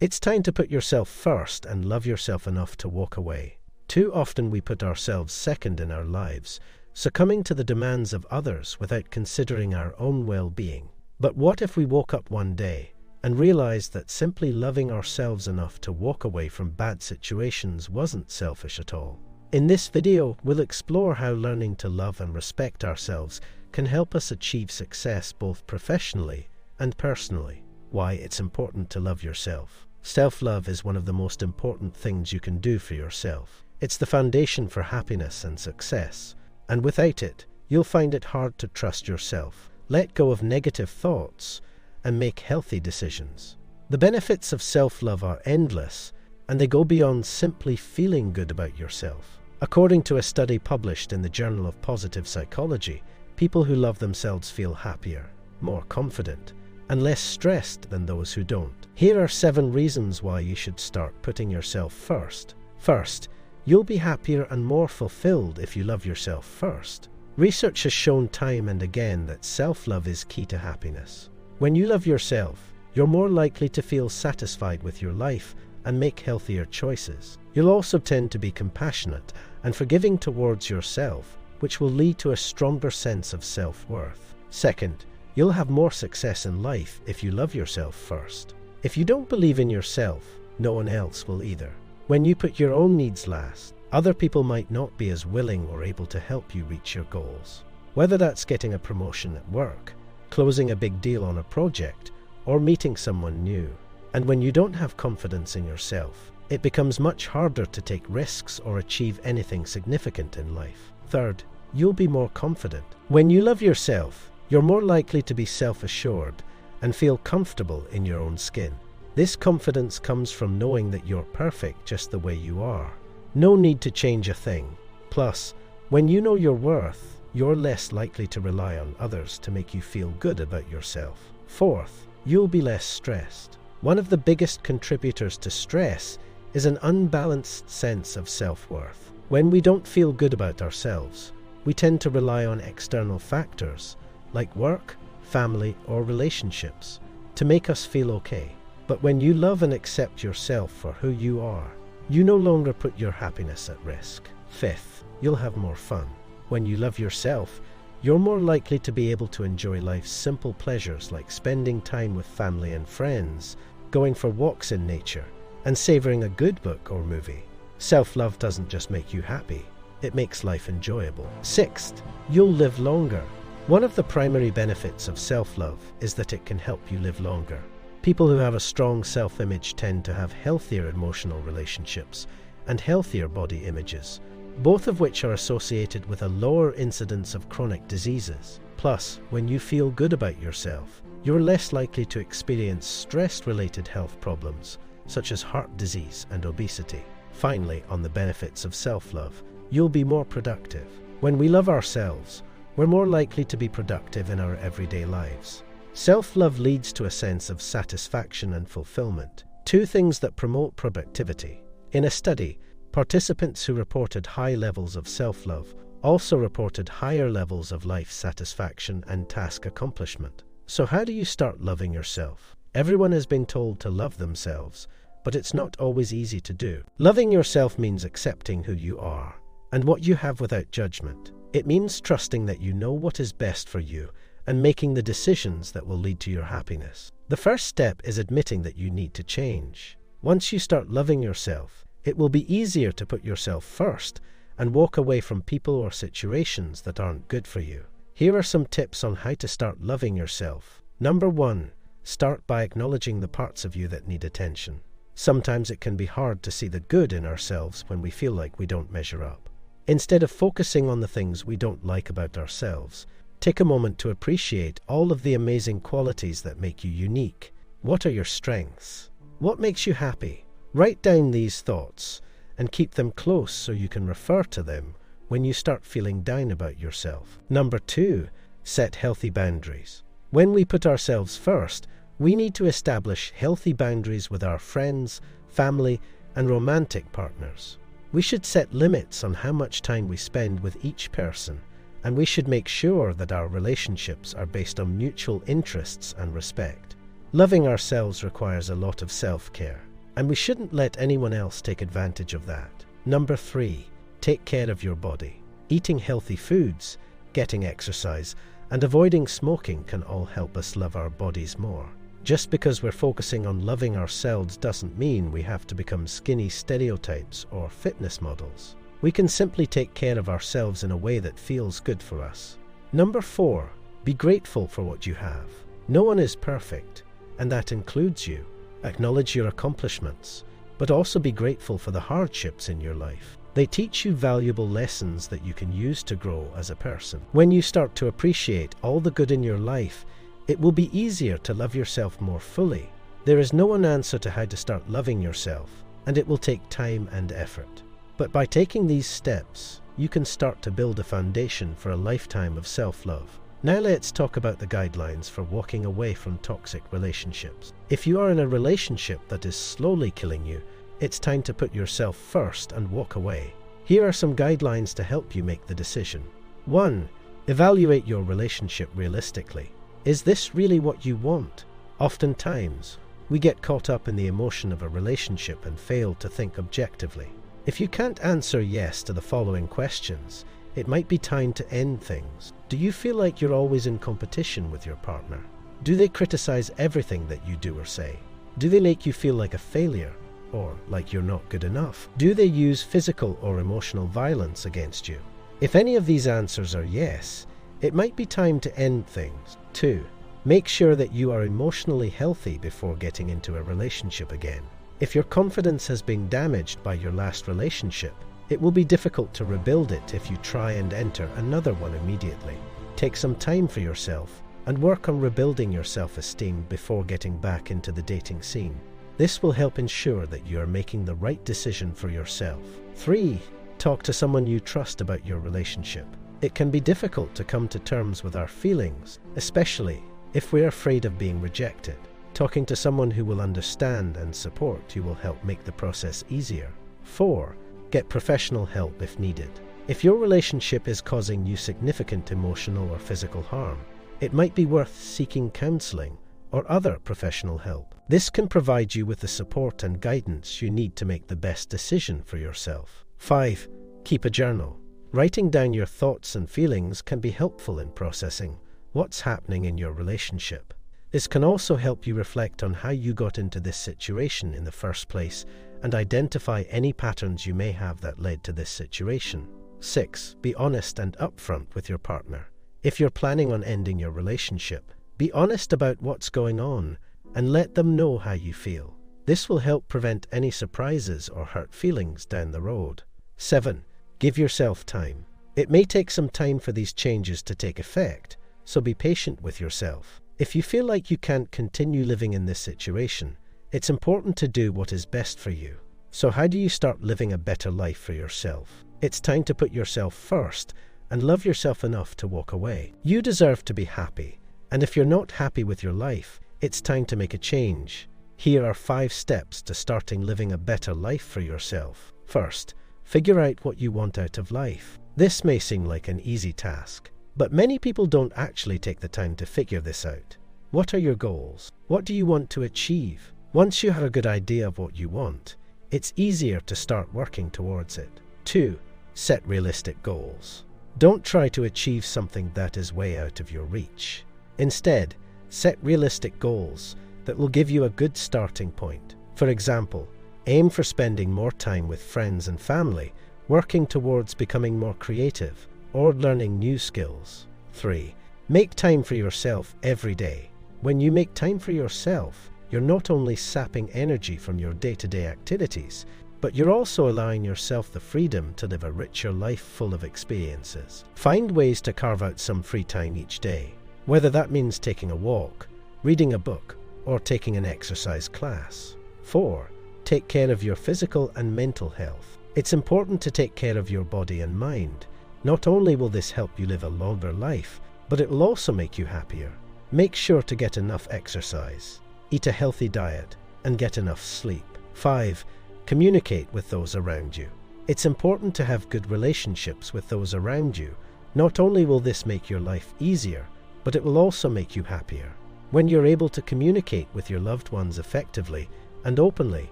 It's time to put yourself first and love yourself enough to walk away. Too often we put ourselves second in our lives, succumbing to the demands of others without considering our own well-being. But what if we woke up one day and realized that simply loving ourselves enough to walk away from bad situations wasn't selfish at all? In this video, we'll explore how learning to love and respect ourselves can help us achieve success both professionally and personally. Why it's important to love yourself. Self-love is one of the most important things you can do for yourself. It's the foundation for happiness and success, and without it, you'll find it hard to trust yourself, let go of negative thoughts, and make healthy decisions. The benefits of self-love are endless, and they go beyond simply feeling good about yourself. According to a study published in the Journal of Positive Psychology, people who love themselves feel happier, more confident, and less stressed than those who don't. Here are 7 reasons why you should start putting yourself first. First, you'll be happier and more fulfilled if you love yourself first. Research has shown time and again that self-love is key to happiness. When you love yourself, you're more likely to feel satisfied with your life and make healthier choices. You'll also tend to be compassionate and forgiving towards yourself, which will lead to a stronger sense of self-worth. Second, you'll have more success in life if you love yourself first. If you don't believe in yourself, no one else will either. When you put your own needs last, other people might not be as willing or able to help you reach your goals. Whether that's getting a promotion at work, closing a big deal on a project, or meeting someone new. And when you don't have confidence in yourself, it becomes much harder to take risks or achieve anything significant in life. Third, you'll be more confident. When you love yourself, you're more likely to be self-assured and feel comfortable in your own skin. This confidence comes from knowing that you're perfect just the way you are. No need to change a thing. Plus, when you know your worth, you're less likely to rely on others to make you feel good about yourself. Fourth, you'll be less stressed. One of the biggest contributors to stress is an unbalanced sense of self-worth. When we don't feel good about ourselves, we tend to rely on external factors like work, family, or relationships to make us feel okay. But when you love and accept yourself for who you are, you no longer put your happiness at risk. Fifth, you'll have more fun. When you love yourself, you're more likely to be able to enjoy life's simple pleasures like spending time with family and friends, going for walks in nature, and savoring a good book or movie. Self-love doesn't just make you happy, it makes life enjoyable. Sixth, you'll live longer. One of the primary benefits of self-love is that it can help you live longer. People who have a strong self-image tend to have healthier emotional relationships and healthier body images, both of which are associated with a lower incidence of chronic diseases. Plus, when you feel good about yourself, you're less likely to experience stress-related health problems, such as heart disease and obesity. Finally, on the benefits of self-love, you'll be more productive. When we love ourselves, we're more likely to be productive in our everyday lives. Self-love leads to a sense of satisfaction and fulfillment, 2 things that promote productivity. In a study, participants who reported high levels of self-love also reported higher levels of life satisfaction and task accomplishment. So how do you start loving yourself? Everyone has been told to love themselves, but it's not always easy to do. Loving yourself means accepting who you are and what you have without judgment. It means trusting that you know what is best for you and making the decisions that will lead to your happiness. The first step is admitting that you need to change. Once you start loving yourself, it will be easier to put yourself first and walk away from people or situations that aren't good for you. Here are some tips on how to start loving yourself. Number 1, start by acknowledging the parts of you that need attention. Sometimes it can be hard to see the good in ourselves when we feel like we don't measure up. Instead of focusing on the things we don't like about ourselves, take a moment to appreciate all of the amazing qualities that make you unique. What are your strengths? What makes you happy? Write down these thoughts and keep them close so you can refer to them when you start feeling down about yourself. Number 2, set healthy boundaries. When we put ourselves first, we need to establish healthy boundaries with our friends, family, and romantic partners. We should set limits on how much time we spend with each person, and we should make sure that our relationships are based on mutual interests and respect. Loving ourselves requires a lot of self-care. and we shouldn't let anyone else take advantage of that. Number 3, take care of your body. Eating healthy foods, getting exercise, and avoiding smoking can all help us love our bodies more. Just because we're focusing on loving ourselves doesn't mean we have to become skinny stereotypes or fitness models. We can simply take care of ourselves in a way that feels good for us. Number 4, be grateful for what you have. No one is perfect, and that includes you. Acknowledge your accomplishments, but also be grateful for the hardships in your life. They teach you valuable lessons that you can use to grow as a person. When you start to appreciate all the good in your life, it will be easier to love yourself more fully. There is no one answer to how to start loving yourself, and it will take time and effort. But by taking these steps, you can start to build a foundation for a lifetime of self-love. Now let's talk about the guidelines for walking away from toxic relationships. If you are in a relationship that is slowly killing you, it's time to put yourself first and walk away. Here are some guidelines to help you make the decision. 1. Evaluate your relationship realistically. Is this really what you want? Oftentimes, we get caught up in the emotion of a relationship and fail to think objectively. If you can't answer yes to the following questions, it might be time to end things. Do you feel like you're always in competition with your partner? Do they criticize everything that you do or say? Do they make you feel like a failure or like you're not good enough? Do they use physical or emotional violence against you? If any of these answers are yes, it might be time to end things. 2. Make sure that you are emotionally healthy before getting into a relationship again. If your confidence has been damaged by your last relationship, it will be difficult to rebuild it if you try and enter another one immediately. Take some time for yourself and work on rebuilding your self-esteem before getting back into the dating scene. This will help ensure that you are making the right decision for yourself. 3. Talk to someone you trust about your relationship. It can be difficult to come to terms with our feelings, especially if we're afraid of being rejected. Talking to someone who will understand and support you will help make the process easier. 4. Get professional help if needed. If your relationship is causing you significant emotional or physical harm, it might be worth seeking counseling or other professional help. This can provide you with the support and guidance you need to make the best decision for yourself. 5. Keep a journal. Writing down your thoughts and feelings can be helpful in processing what's happening in your relationship. This can also help you reflect on how you got into this situation in the first place and identify any patterns you may have that led to this situation. 6. Be honest and upfront with your partner. If you're planning on ending your relationship, be honest about what's going on and let them know how you feel. This will help prevent any surprises or hurt feelings down the road. 7. Give yourself time. It may take some time for these changes to take effect, so be patient with yourself. If you feel like you can't continue living in this situation, it's important to do what is best for you. So how do you start living a better life for yourself? It's time to put yourself first and love yourself enough to walk away. You deserve to be happy, and if you're not happy with your life, it's time to make a change. Here are 5 steps to starting living a better life for yourself. First, figure out what you want out of life. This may seem like an easy task, but many people don't actually take the time to figure this out. What are your goals? What do you want to achieve? Once you have a good idea of what you want, it's easier to start working towards it. 2. Set realistic goals. Don't try to achieve something that is way out of your reach. Instead, set realistic goals that will give you a good starting point. For example, aim for spending more time with friends and family, working towards becoming more creative, or learning new skills. 3. Make time for yourself every day. When you make time for yourself, you're not only sapping energy from your day-to-day activities, but you're also allowing yourself the freedom to live a richer life full of experiences. Find ways to carve out some free time each day, whether that means taking a walk, reading a book, or taking an exercise class. 4. Take care of your physical and mental health. It's important to take care of your body and mind. Not only will this help you live a longer life, but it will also make you happier. Make sure to get enough exercise, eat a healthy diet, and get enough sleep. 5. Communicate with those around you. It's important to have good relationships with those around you. Not only will this make your life easier, but it will also make you happier. When you're able to communicate with your loved ones effectively and openly,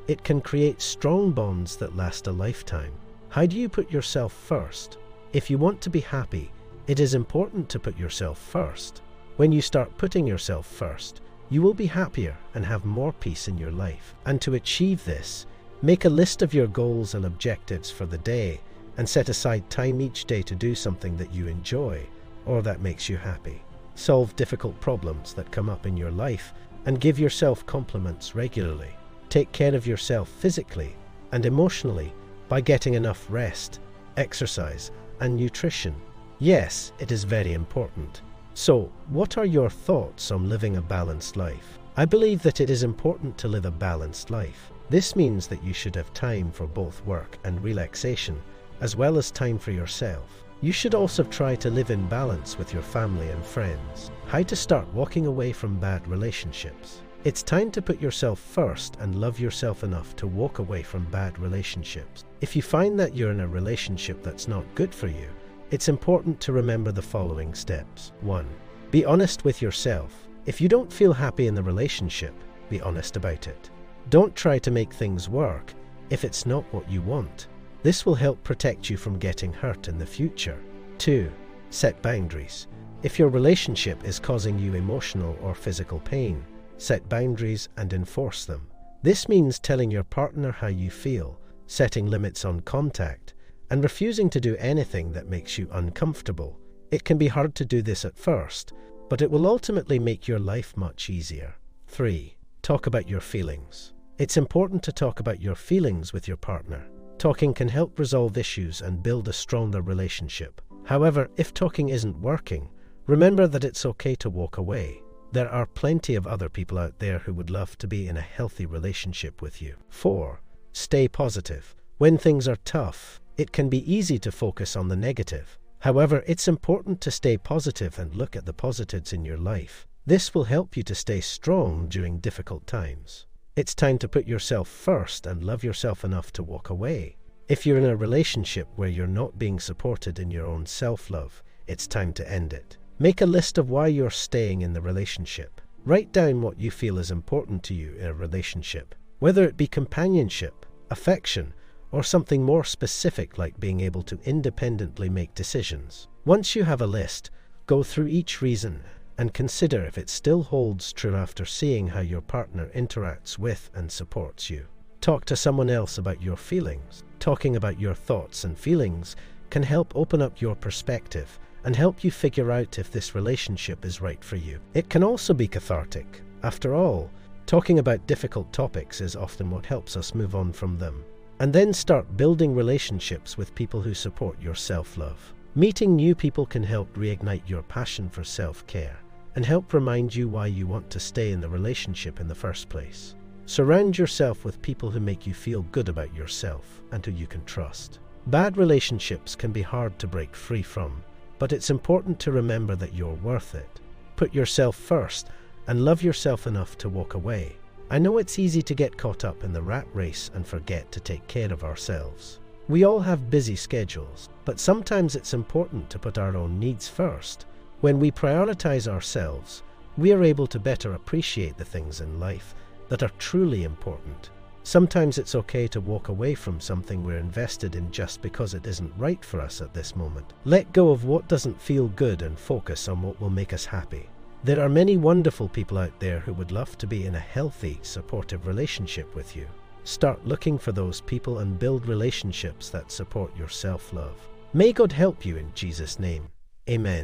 It can create strong bonds that last a lifetime. How do you put yourself first? If you want to be happy, it is important to put yourself first. When you start putting yourself first, you will be happier and have more peace in your life. And to achieve this, make a list of your goals and objectives for the day and set aside time each day to do something that you enjoy or that makes you happy. Solve difficult problems that come up in your life and give yourself compliments regularly. Take care of yourself physically and emotionally by getting enough rest, exercise, and nutrition. Yes, it is very important. So, what are your thoughts on living a balanced life? I believe that it is important to live a balanced life. This means that you should have time for both work and relaxation, as well as time for yourself. You should also try to live in balance with your family and friends. How to start walking away from bad relationships. It's time to put yourself first and love yourself enough to walk away from bad relationships. If you find that you're in a relationship that's not good for you, it's important to remember the following steps. 1. Be honest with yourself. If you don't feel happy in the relationship, be honest about it. Don't try to make things work if it's not what you want. This will help protect you from getting hurt in the future. 2. Set boundaries. If your relationship is causing you emotional or physical pain, set boundaries and enforce them. This means telling your partner how you feel, setting limits on contact, and refusing to do anything that makes you uncomfortable. It can be hard to do this at first, but it will ultimately make your life much easier. 3. Talk about your feelings. It's important to talk about your feelings with your partner. Talking can help resolve issues and build a stronger relationship. However, if talking isn't working, remember that it's okay to walk away. There are plenty of other people out there who would love to be in a healthy relationship with you. 4. Stay positive. When things are tough, it can be easy to focus on the negative. However, it's important to stay positive and look at the positives in your life. This will help you to stay strong during difficult times. It's time to put yourself first and love yourself enough to walk away. If you're in a relationship where you're not being supported in your own self-love, it's time to end it. Make a list of why you're staying in the relationship. Write down what you feel is important to you in a relationship, whether it be companionship, affection, or something more specific like being able to independently make decisions. Once you have a list, go through each reason and consider if it still holds true after seeing how your partner interacts with and supports you. Talk to someone else about your feelings. Talking about your thoughts and feelings can help open up your perspective and help you figure out if this relationship is right for you. It can also be cathartic. After all, talking about difficult topics is often what helps us move on from them. And then start building relationships with people who support your self-love. Meeting new people can help reignite your passion for self-care and help remind you why you want to stay in the relationship in the first place. Surround yourself with people who make you feel good about yourself and who you can trust. Bad relationships can be hard to break free from, but it's important to remember that you're worth it. Put yourself first and love yourself enough to walk away. I know it's easy to get caught up in the rat race and forget to take care of ourselves. We all have busy schedules, but sometimes it's important to put our own needs first. When we prioritize ourselves, we are able to better appreciate the things in life that are truly important. Sometimes it's okay to walk away from something we're invested in just because it isn't right for us at this moment. Let go of what doesn't feel good and focus on what will make us happy. There are many wonderful people out there who would love to be in a healthy, supportive relationship with you. Start looking for those people and build relationships that support your self-love. May God help you in Jesus' name. Amen.